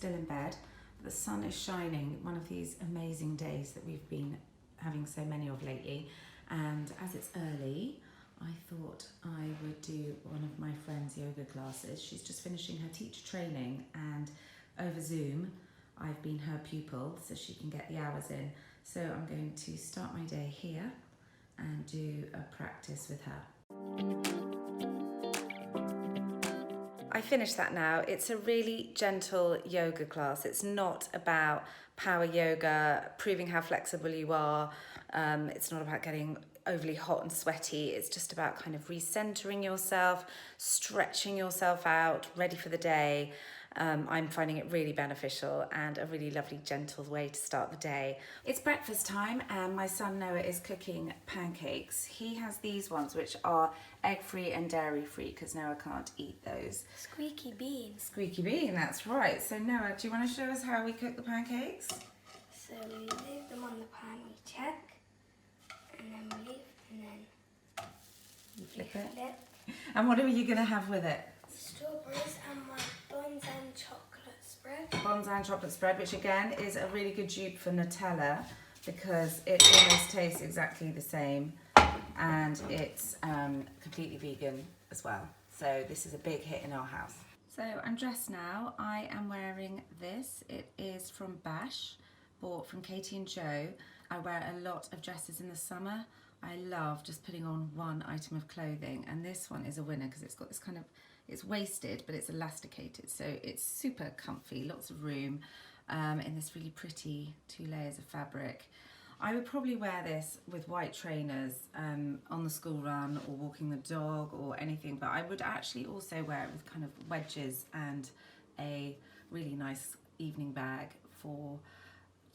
still in bed. The sun is shining, one of these amazing days that we've been having so many of lately. And as it's early, I thought I would do one of my friend's yoga classes. She's just finishing her teacher training, and over Zoom, I've been her pupil so she can get the hours in. So I'm going to start my day here and do a practice with her. I finished that now. It's a really gentle yoga class. It's not about power yoga, proving how flexible you are. It's not about getting overly hot and sweaty. It's just about kind of recentering yourself, stretching yourself out, ready for the day. I'm finding it really beneficial and a really lovely, gentle way to start the day. It's breakfast time and my son Noah is cooking pancakes. He has these ones which are egg-free and dairy-free because Noah can't eat those. Squeaky bean. Squeaky bean, that's right. So Noah, do you want to show us how we cook the pancakes? So we leave them on the pan, we check, and then we leave, and then you flip it. And what are you going to have with it? Strawberries and my bonsai chocolate spread. Bonsai chocolate spread, which again is a really good dupe for Nutella because it almost tastes exactly the same, and it's completely vegan as well. So this is a big hit in our house. So I'm dressed now. I am wearing this. It is from Bash, bought from Katie and Joe. I wear a lot of dresses in the summer. I love just putting on one item of clothing, and this one is a winner because it's got this kind of, it's waisted but it's elasticated, so it's super comfy, lots of room, in this really pretty 2 layers of fabric. I would probably wear this with white trainers on the school run or walking the dog or anything, but I would actually also wear it with kind of wedges and a really nice evening bag for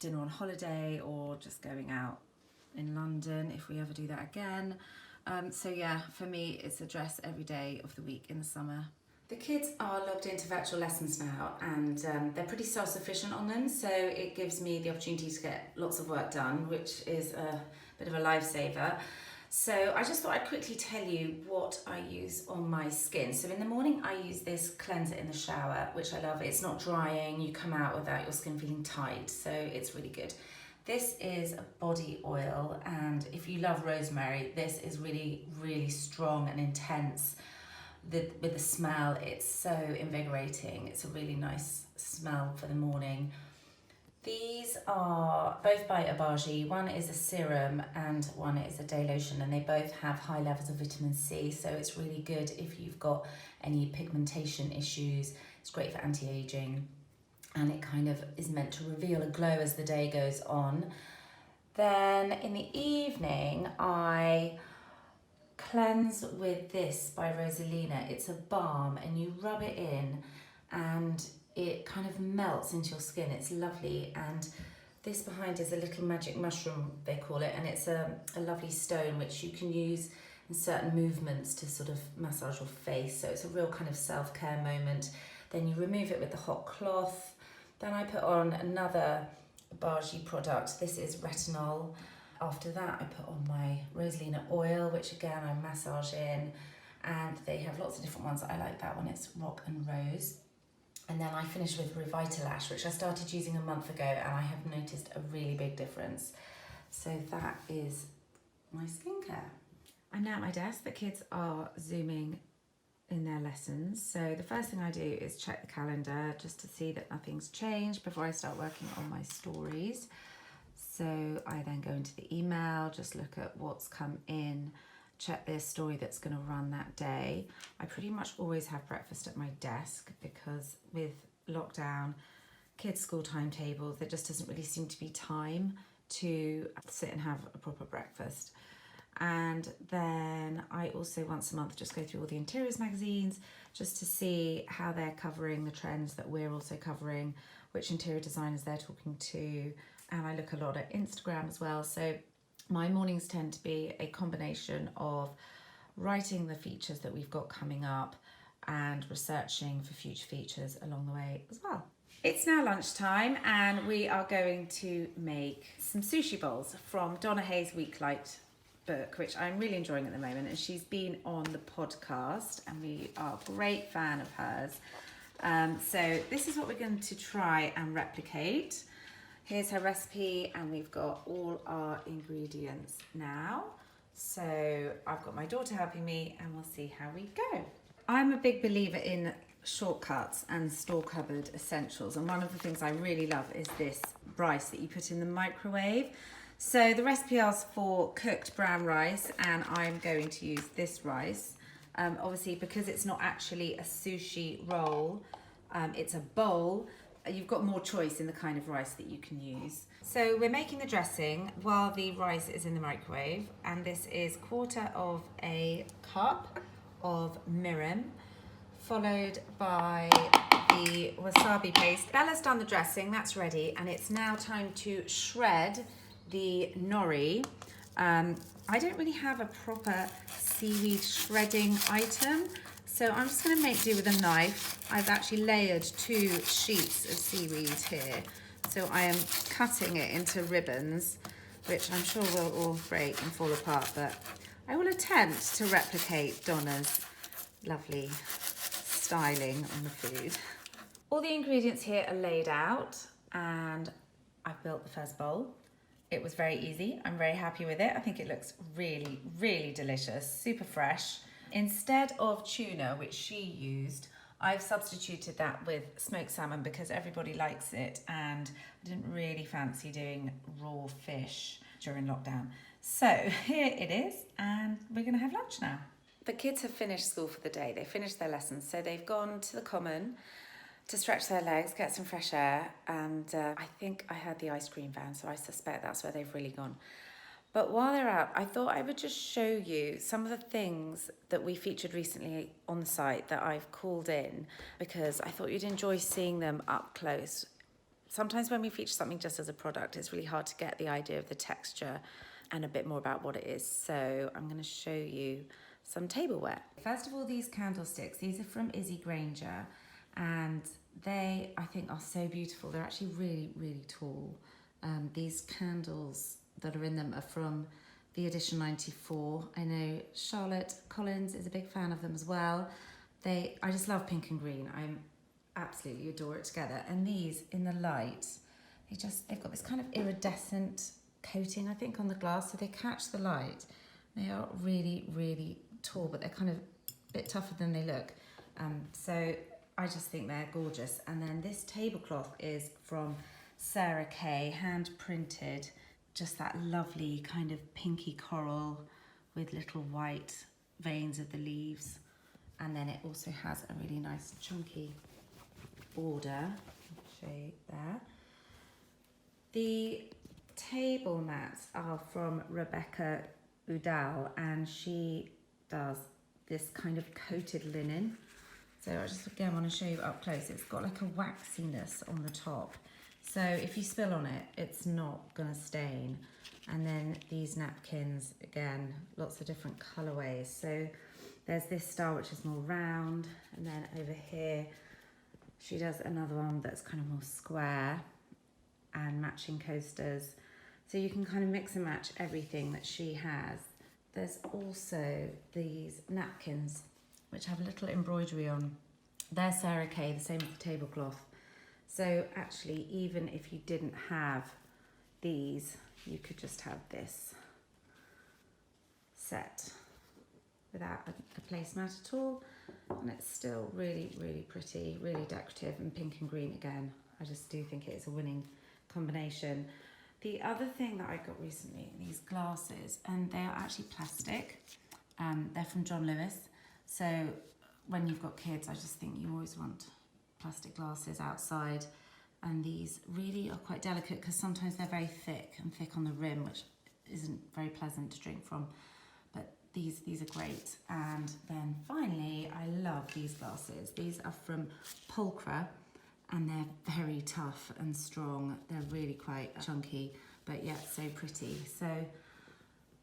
dinner on holiday or just going out in London if we ever do that again. So yeah, for me it's a dress every day of the week in the summer. The kids are logged into virtual lessons now, and they're pretty self-sufficient on them, so it gives me the opportunity to get lots of work done, which is a bit of a lifesaver. So I just thought I'd quickly tell you what I use on my skin. So in the morning I use this cleanser in the shower, which I love. It's not drying, you come out without your skin feeling tight, so it's really good. This is a body oil, and if you love rosemary, this is really, really strong and intense. With the smell, it's so invigorating. It's a really nice smell for the morning. These are both by Abaji. One is a serum and one is a day lotion, and they both have high levels of vitamin C, so it's really good if you've got any pigmentation issues. It's great for anti-aging, and it kind of is meant to reveal a glow as the day goes on. Then in the evening, I cleanse with this by Rosalina. It's a balm, and you rub it in and it kind of melts into your skin. It's lovely. And this behind is a little magic mushroom, they call it, and it's a lovely stone which you can use in certain movements to sort of massage your face. So it's a real kind of self-care moment. Then you remove it with the hot cloth. Then I put on another Abaji product. This is retinol. After that, I put on my Rosalina oil, which again, I massage in, and they have lots of different ones. I like that one, it's Rock and Rose. And then I finish with Revitalash, which I started using a month ago, and I have noticed a really big difference. So that is my skincare. I'm now at my desk. The kids are Zooming in their lessons. So the first thing I do is check the calendar just to see that nothing's changed before I start working on my stories. So I then go into the email, just look at what's come in, check their story that's going to run that day. I pretty much always have breakfast at my desk because with lockdown, kids' school timetables, there just doesn't really seem to be time to sit and have a proper breakfast. And then I also once a month just go through all the interiors magazines just to see how they're covering the trends that we're also covering, which interior designers they're talking to. And I look a lot at Instagram as well. So my mornings tend to be a combination of writing the features that we've got coming up and researching for future features along the way as well. It's now lunchtime and we are going to make some sushi bowls from Donna Hayes' Weeklight book, which I'm really enjoying at the moment. And she's been on the podcast and we are a great fan of hers. So this is what we're going to try and replicate. Here's her recipe, and we've got all our ingredients now. So I've got my daughter helping me, and we'll see how we go. I'm a big believer in shortcuts and store cupboard essentials, and one of the things I really love is this rice that you put in the microwave. So the recipe asks for cooked brown rice, and I'm going to use this rice. Obviously, because it's not actually a sushi roll, it's a bowl, you've got more choice in the kind of rice that you can use. So we're making the dressing while the rice is in the microwave, and this is 1/4 cup of mirin, followed by the wasabi paste. Bella's done the dressing, that's ready, and it's now time to shred the nori. I don't really have a proper seaweed shredding item, so I'm just going to make do with a knife. I've actually layered 2 sheets of seaweed here, so I am cutting it into ribbons, which I'm sure will all break and fall apart, but I will attempt to replicate Donna's lovely styling on the food. All the ingredients here are laid out, and I've built the first bowl. It was very easy. I'm very happy with it. I think it looks really, really delicious, super fresh. Instead of tuna, which she used, I've substituted that with smoked salmon because everybody likes it, and I didn't really fancy doing raw fish during lockdown. So here it is, and we're gonna have lunch now. The kids have finished school for the day. They finished their lessons, so they've gone to the common to stretch their legs, get some fresh air, and I think I heard the ice cream van, so I suspect that's where they've really gone. But while they're out, I thought I would just show you some of the things that we featured recently on the site that I've called in, because I thought you'd enjoy seeing them up close. Sometimes when we feature something just as a product, it's really hard to get the idea of the texture and a bit more about what it is. So I'm going to show you some tableware. First of all, these candlesticks, these are from Izzy Granger, and they, I think, are so beautiful. They're actually really, really tall. These candles that are in them are from the edition 94. I know Charlotte Collins is a big fan of them as well. I just love pink and green. I absolutely adore it together. And these, in the light, they've got this kind of iridescent coating, I think, on the glass, so they catch the light. They are really, really tall, but they're kind of a bit tougher than they look. So I just think they're gorgeous. And then this tablecloth is from Sarah Kay, hand printed, just that lovely kind of pinky coral with little white veins of the leaves. And then it also has a really nice chunky border. I'll show you there. The table mats are from Rebecca Udall, and she does this kind of coated linen. So I just again want to show you up close. It's got like a waxiness on the top. So if you spill on it, it's not gonna stain. And then these napkins, again, lots of different colorways. So there's this style which is more round, and then over here, she does another one that's kind of more square, and matching coasters. So you can kind of mix and match everything that she has. There's also these napkins, which have a little embroidery on. They're Sarah Kay, the same as the tablecloth. So actually, even if you didn't have these, you could just have this set without a placemat at all. And it's still really, really pretty, really decorative, and pink and green again. I just do think it is a winning combination. The other thing that I got recently, these glasses, and they are actually plastic. They're from John Lewis. So when you've got kids, I just think you always want plastic glasses outside. And these really are quite delicate because sometimes they're very thick and thick on the rim, which isn't very pleasant to drink from. But these are great. And then finally, I love these glasses. These are from Pulchra, and they're very tough and strong. They're really quite chunky, but yet so pretty. So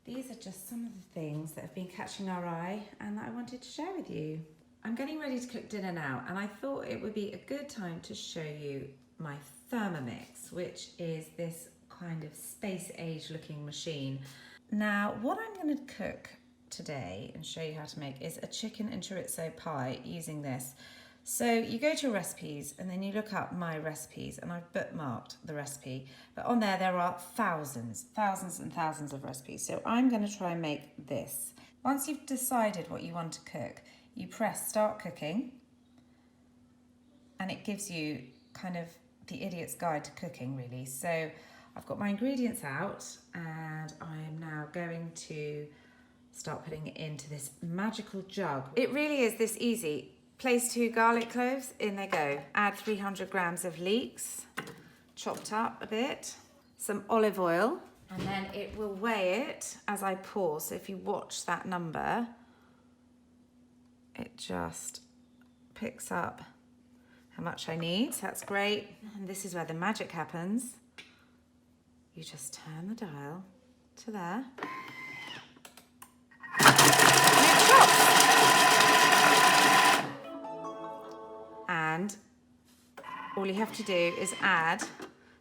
these are just some of the things that have been catching our eye and that I wanted to share with you. I'm getting ready to cook dinner now, and I thought it would be a good time to show you my Thermomix, which is this kind of space age looking machine. Now, what I'm going to cook today and show you how to make is a chicken and chorizo pie using this. So you go to recipes and then you look up my recipes, and I've bookmarked the recipe, but on there are thousands and thousands of recipes. So I'm going to try and make this. Once you've decided what you want to cook, you press start cooking, and it gives you kind of the idiot's guide to cooking, really. So I've got my ingredients out, and I am now going to start putting it into this magical jug. It really is this easy. Place 2 garlic cloves, in they go. Add 300 grams of leeks, chopped up a bit, some olive oil, and then it will weigh it as I pour. So if you watch that number, it just picks up how much I need. So that's great. And this is where the magic happens. You just turn the dial to there. And all you have to do is add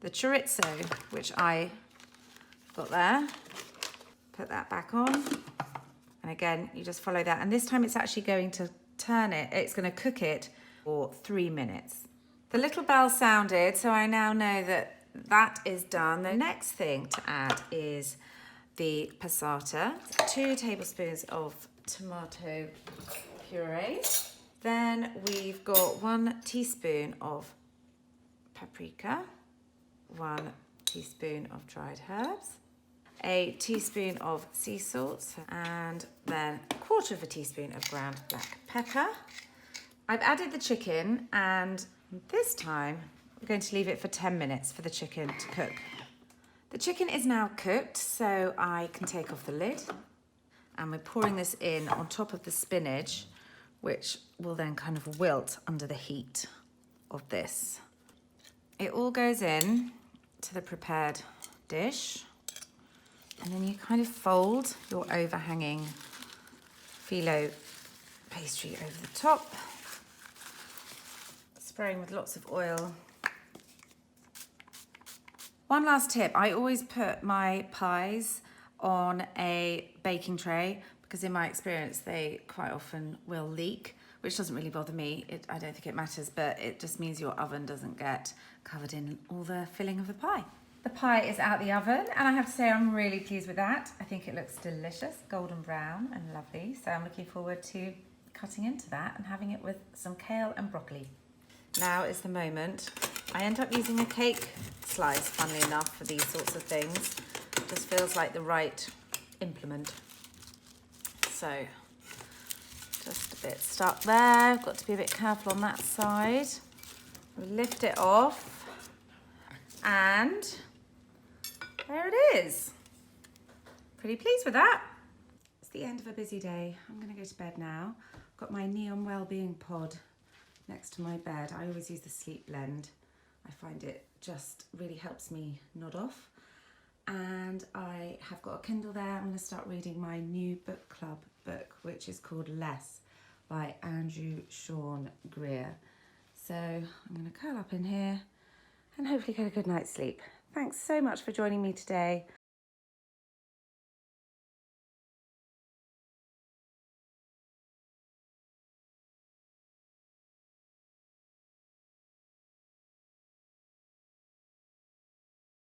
the chorizo, which I got there. Put that back on. And again, you just follow that. And this time it's actually going to turn it. It's going to cook it for 3 minutes. The little bell sounded, so I now know that that is done. The next thing to add is the passata. 2 tablespoons of tomato puree. Then we've got 1 teaspoon of paprika, 1 teaspoon of dried herbs, a teaspoon of sea salt, and then 1/4 teaspoon of ground black pepper. I've added the chicken, and this time we're going to leave it for 10 minutes for the chicken to cook. The chicken is now cooked, so I can take off the lid, and we're pouring this in on top of the spinach, which will then kind of wilt under the heat of this. It all goes in to the prepared dish, and then you kind of fold your overhanging phyllo pastry over the top, spraying with lots of oil. One last tip, I always put my pies on a baking tray, because in my experience they quite often will leak, which doesn't really bother me. I don't think it matters, but it just means your oven doesn't get covered in all the filling of the pie. The pie is out the oven, and I have to say I'm really pleased with that. I think it looks delicious, golden brown and lovely. So I'm looking forward to cutting into that and having it with some kale and broccoli. Now is the moment. I end up using a cake slice, funnily enough, for these sorts of things. It just feels like the right implement. So just a bit stuck there. Got to be a bit careful on that side. We lift it off, and there it is. Pretty pleased with that. It's the end of a busy day. I'm going to go to bed now. Got my Neon Wellbeing pod next to my bed. I always use the Sleep Blend. I find it just really helps me nod off. And I have got a Kindle there. I'm going to start reading my new book club book, which is called Less by Andrew Sean Greer. So I'm going to curl up in here and hopefully get a good night's sleep. Thanks so much for joining me today.